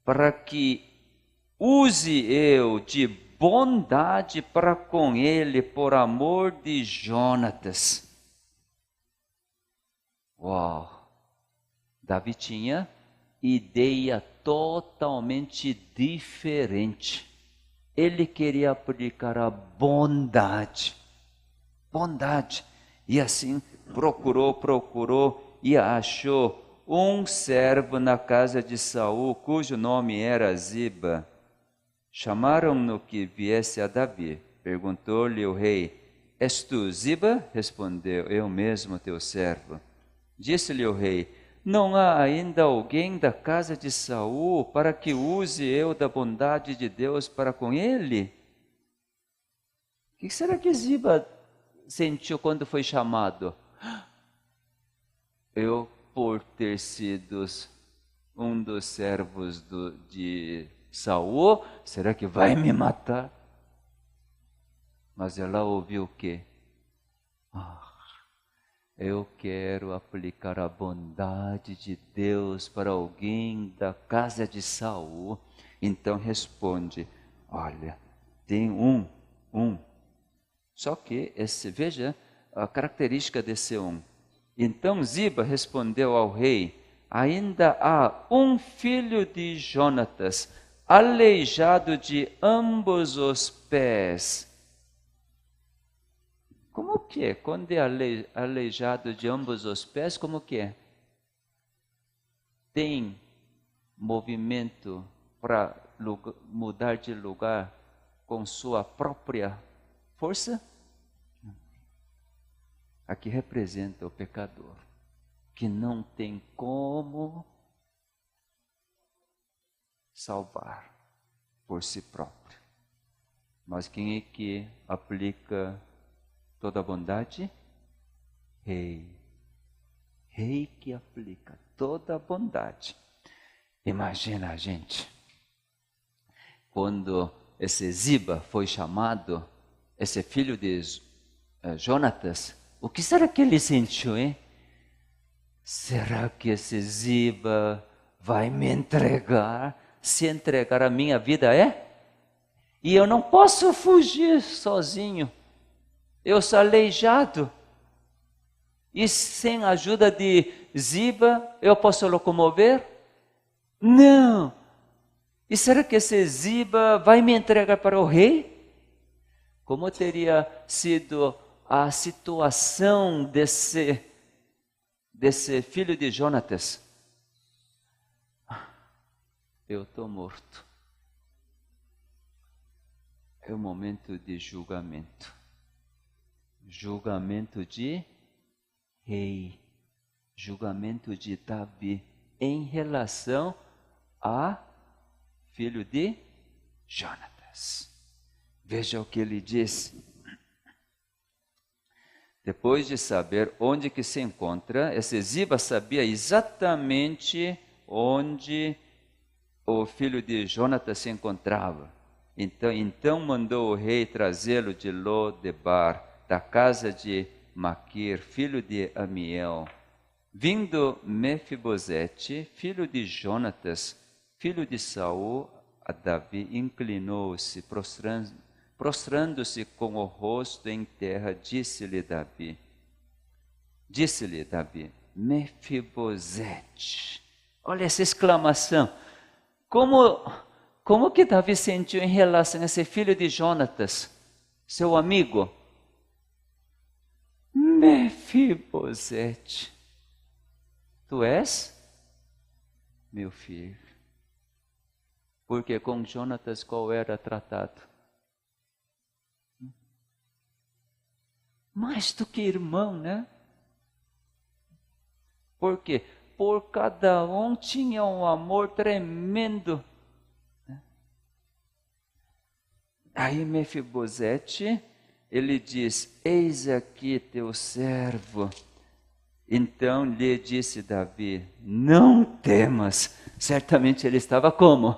para que use eu de bondade para com ele por amor de Jonatas. Uau! Davi tinha ideia totalmente diferente. Ele queria aplicar a bondade. Bondade. E assim procurou e achou um servo na casa de Saul, cujo nome era Ziba. Chamaram-no que viesse a Davi. Perguntou-lhe o rei, és tu Ziba? Respondeu, eu mesmo, teu servo. Disse-lhe o rei, não há ainda alguém da casa de Saul para que use eu da bondade de Deus para com ele? O que será que Ziba sentiu quando foi chamado? Eu, por ter sido um dos servos de Saul, será que vai me matar? Mas ela ouviu o quê? Eu quero aplicar a bondade de Deus para alguém da casa de Saul. Então responde, olha, tem um. Só que, veja a característica desse um. Então Ziba respondeu ao rei, ainda há um filho de Jonatas, aleijado de ambos os pés. Como que é? Quando é aleijado de ambos os pés, como que é? Tem movimento para mudar de lugar com sua própria força? Aqui representa o pecador, que não tem como salvar por si próprio. Mas quem é que aplica toda a bondade? Rei. Rei que aplica toda a bondade. Imagina a gente, quando esse Ziba foi chamado, esse filho de Jonatas, o que será que ele sentiu, hein? Será que esse Ziba vai me entregar? Se entregar a minha vida E eu não posso fugir sozinho. Eu sou aleijado. E sem a ajuda de Ziba, eu posso locomover? Não. E será que esse Ziba vai me entregar para o rei? Como teria sido a situação desse filho de Jonatas? Eu estou morto. É o momento de julgamento. Julgamento de rei. Julgamento de Davi em relação a filho de Jonatas. Veja o que ele diz. Depois de saber onde que se encontra, esse Ziba sabia exatamente onde o filho de Jonatas se encontrava. Então mandou o rei trazê-lo de Lodebar, da casa de Maquir, filho de Amiel. Vindo Mefibosete, filho de Jonatas, filho de Saul, a Davi, inclinou-se, prostrando-se com o rosto em terra, disse-lhe Davi, Mefibosete. Olha essa exclamação. Como que Davi sentiu em relação a esse filho de Jonatas, seu amigo? Mefibosete, tu és meu filho. Porque com Jonatas qual era tratado? Mais do que irmão, né? Por quê? Por cada um tinha um amor tremendo. Aí Mefibosete, ele diz: eis aqui teu servo. Então lhe disse Davi: não temas. Certamente ele estava como?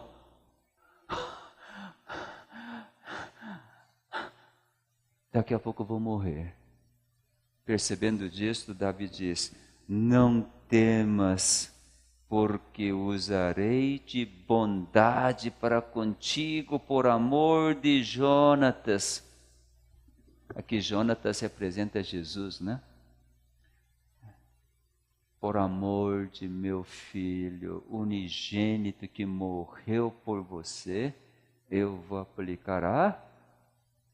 Daqui a pouco eu vou morrer. Percebendo disto, Davi diz: não temas, porque usarei de bondade para contigo por amor de Jonatas. Aqui Jonatas representa Jesus, né? Por amor de meu filho unigênito que morreu por você, eu vou aplicar a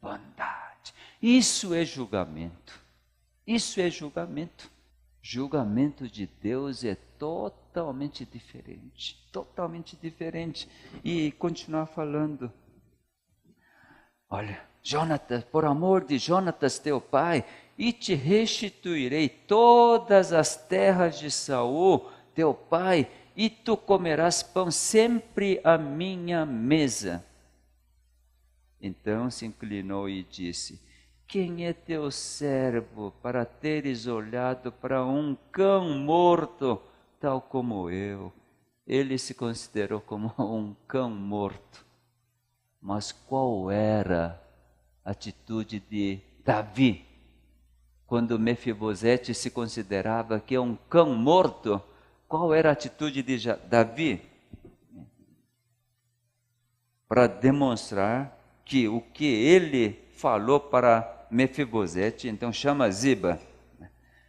bondade. Isso é julgamento. Isso é julgamento. Julgamento de Deus é totalmente diferente. Totalmente diferente. E continuar falando. Olha, Jonatas, por amor de Jonatas teu pai, e te restituirei todas as terras de Saul, teu pai, e tu comerás pão sempre à minha mesa. Então se inclinou e disse: quem é teu servo para teres olhado para um cão morto, tal como eu? Ele se considerou como um cão morto. Mas qual era a atitude de Davi? Quando Mefibosete se considerava que é um cão morto, qual era a atitude de Davi? Para demonstrar que o que ele falou para Mefibosete, então chama Ziba.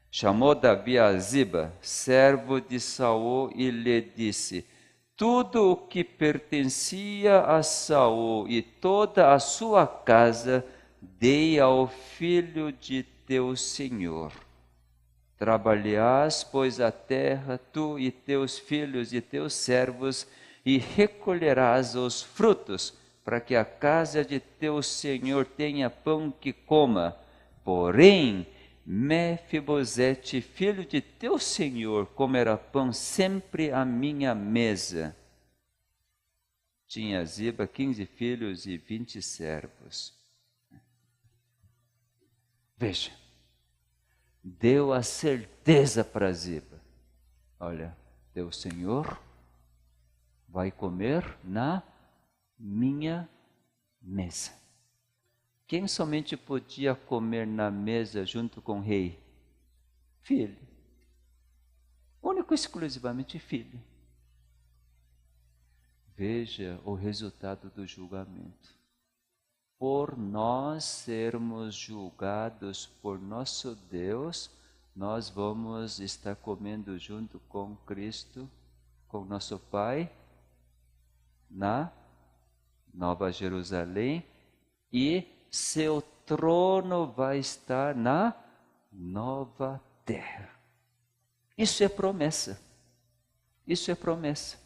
Chamou Davi a Ziba, servo de Saul, e lhe disse: tudo o que pertencia a Saul e toda a sua casa, dei ao filho de teu senhor. Trabalhás, pois, a terra, tu e teus filhos e teus servos, e recolherás os frutos, para que a casa de teu senhor tenha pão que coma. Porém, Mefibosete, filho de teu senhor, comerá pão sempre à minha mesa. Tinha Ziba 15 filhos e 20 servos. Veja, deu a certeza para Ziba: olha, teu senhor vai comer na minha mesa. Quem somente podia comer na mesa junto com o rei? Filho. Único e exclusivamente filho. Veja o resultado do julgamento. Por nós sermos julgados por nosso Deus, nós vamos estar comendo junto com Cristo, com nosso Pai, na Nova Jerusalém, e seu trono vai estar na nova terra. Isso é promessa. Isso é promessa.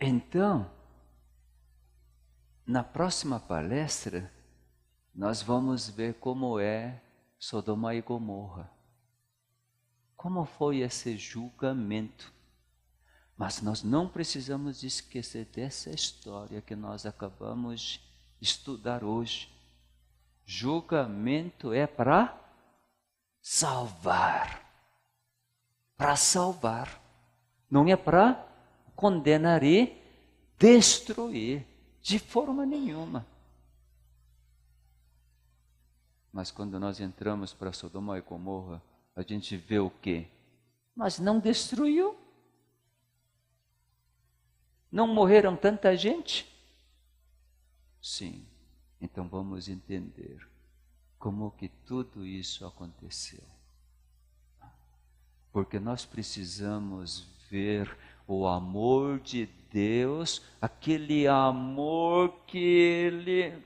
Então, na próxima palestra, nós vamos ver como é Sodoma e Gomorra. Como foi esse julgamento. Mas nós não precisamos esquecer dessa história que nós acabamos de estudar hoje. Julgamento é para salvar. Para salvar. Não é para condenar e destruir. De forma nenhuma. Mas quando nós entramos para Sodoma e Gomorra, a gente vê o quê? Mas não destruiu. Não morreram tanta gente? Sim. Então vamos entender como que tudo isso aconteceu. Porque nós precisamos ver o amor de Deus, aquele amor que Ele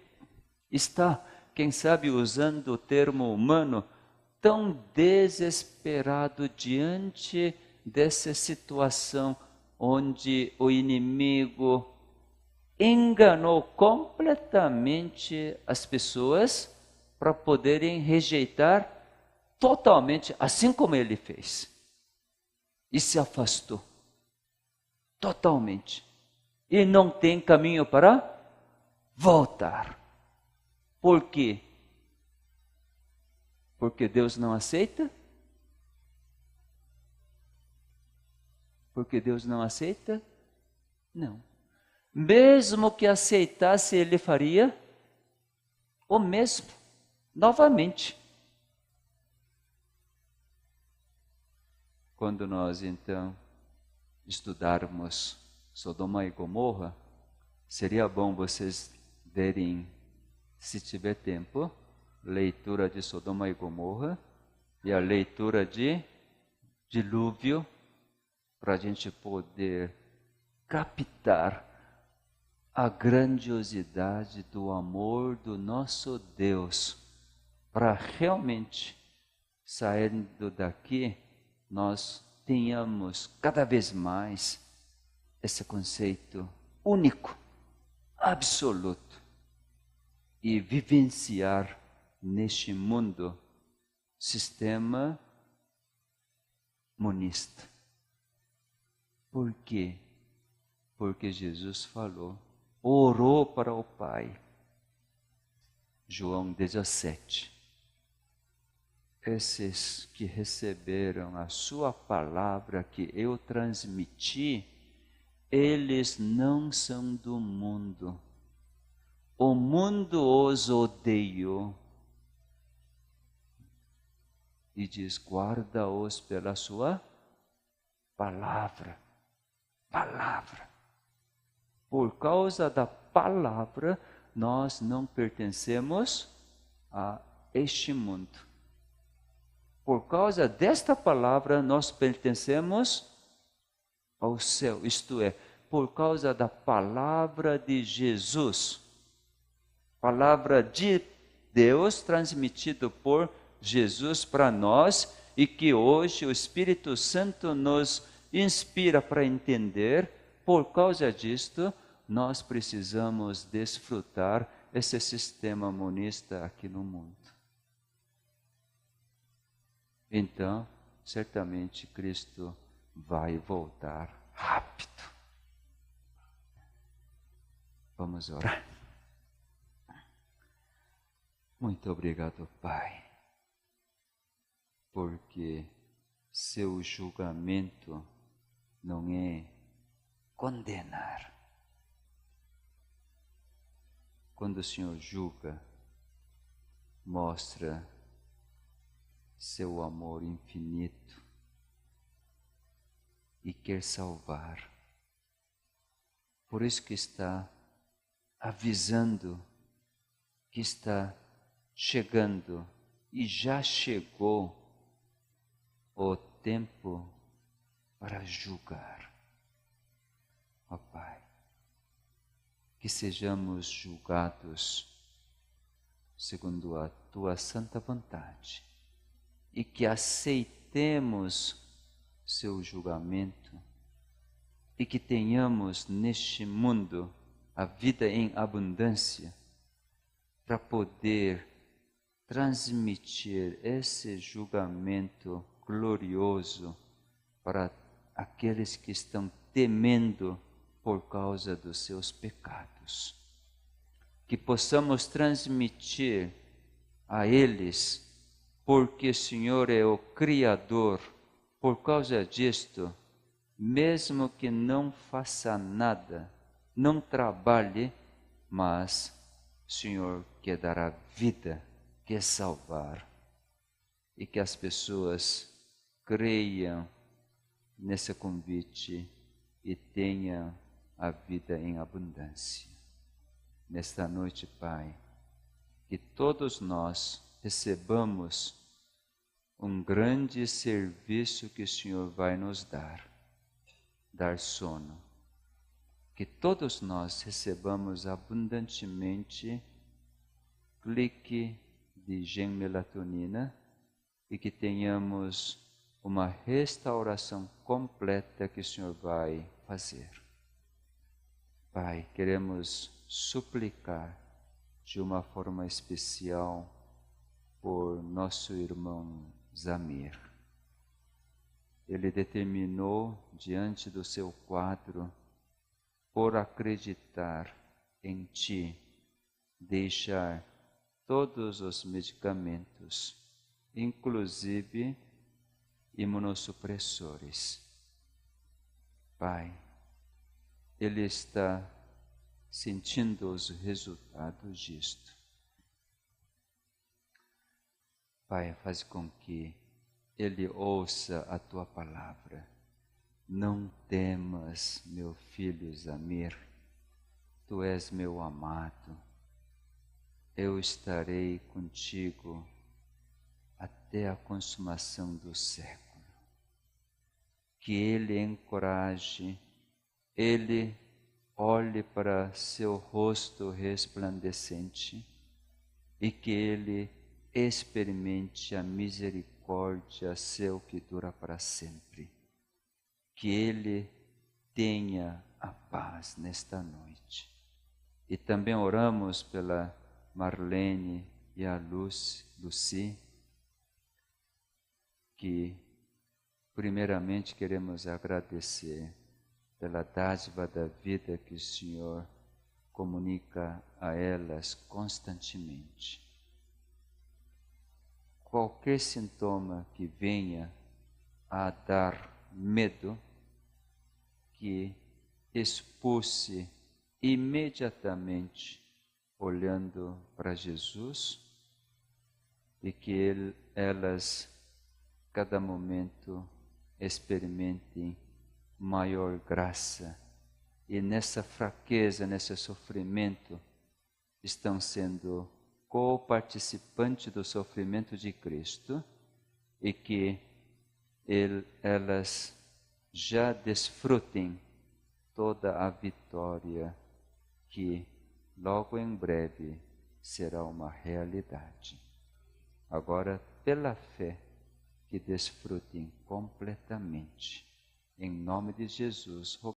está, quem sabe usando o termo humano, tão desesperado diante dessa situação onde o inimigo enganou completamente as pessoas para poderem rejeitar totalmente, assim como ele fez. E se afastou totalmente. E não tem caminho para voltar. Por quê? Porque Deus não aceita? Porque Deus não aceita? Não. Mesmo que aceitasse, ele faria o mesmo, novamente. Quando nós, então, estudarmos Sodoma e Gomorra, seria bom vocês verem, se tiver tempo, leitura de Sodoma e Gomorra e a leitura de dilúvio, para a gente poder captar a grandiosidade do amor do nosso Deus, para realmente, saindo daqui, nós tenhamos cada vez mais esse conceito único, absoluto, e vivenciar neste mundo sistema monista. Por quê? Porque Jesus falou, orou para o Pai. João 17. Esses que receberam a sua palavra que eu transmiti, eles não são do mundo. O mundo os odeia. E diz, guarda-os pela sua palavra. Palavra. Por causa da palavra, nós não pertencemos a este mundo. Por causa desta palavra, nós pertencemos ao céu. Isto é, por causa da palavra de Jesus. Palavra de Deus transmitida por Jesus para nós e que hoje o Espírito Santo nos inspira para entender. Por causa disto, nós precisamos desfrutar esse sistema monista aqui no mundo. Então, certamente Cristo vai voltar rápido. Vamos orar. Muito obrigado, Pai, porque seu julgamento não é condenar. Quando o Senhor julga, mostra seu amor infinito e quer salvar. Por isso que está avisando que está chegando e já chegou o tempo para julgar. Ó Pai, que sejamos julgados segundo a Tua santa vontade e que aceitemos seu julgamento e que tenhamos neste mundo a vida em abundância para poder transmitir esse julgamento glorioso para aqueles que estão temendo por causa dos seus pecados. Que possamos transmitir a eles, porque o Senhor é o Criador. Por causa disto, mesmo que não faça nada, não trabalhe, mas o Senhor quer dar a vida, quer salvar. E que as pessoas creiam nesse convite e tenham a vida em abundância. Nesta noite, Pai, que todos nós recebamos um grande serviço que o Senhor vai nos dar sono. Que todos nós recebamos abundantemente clique de genmelatonina e que tenhamos uma restauração completa que o Senhor vai fazer. Pai, queremos suplicar de uma forma especial por nosso irmão Zamir. Ele determinou diante do seu quadro, por acreditar em Ti, deixar todos os medicamentos, inclusive imunossupressores. Pai, ele está sentindo os resultados disto. Pai, faz com que ele ouça a tua palavra. Não temas, meu filho Zamir, tu és meu amado. Eu estarei contigo até a consumação do século. Que ele encoraje, ele olhe para seu rosto resplandecente e que ele experimente a misericórdia seu que dura para sempre. Que ele tenha a paz nesta noite. E também oramos pela Marlene e a Lucy, que primeiramente queremos agradecer pela dádiva da vida que o Senhor comunica a elas constantemente. Qualquer sintoma que venha a dar medo, que expulse imediatamente olhando para Jesus e que elas, cada momento, experimentem maior graça e nessa fraqueza, nesse sofrimento, estão sendo co-participantes do sofrimento de Cristo e que elas já desfrutem toda a vitória que logo em breve será uma realidade. Agora, pela fé, que desfrutem completamente. Em nome de Jesus,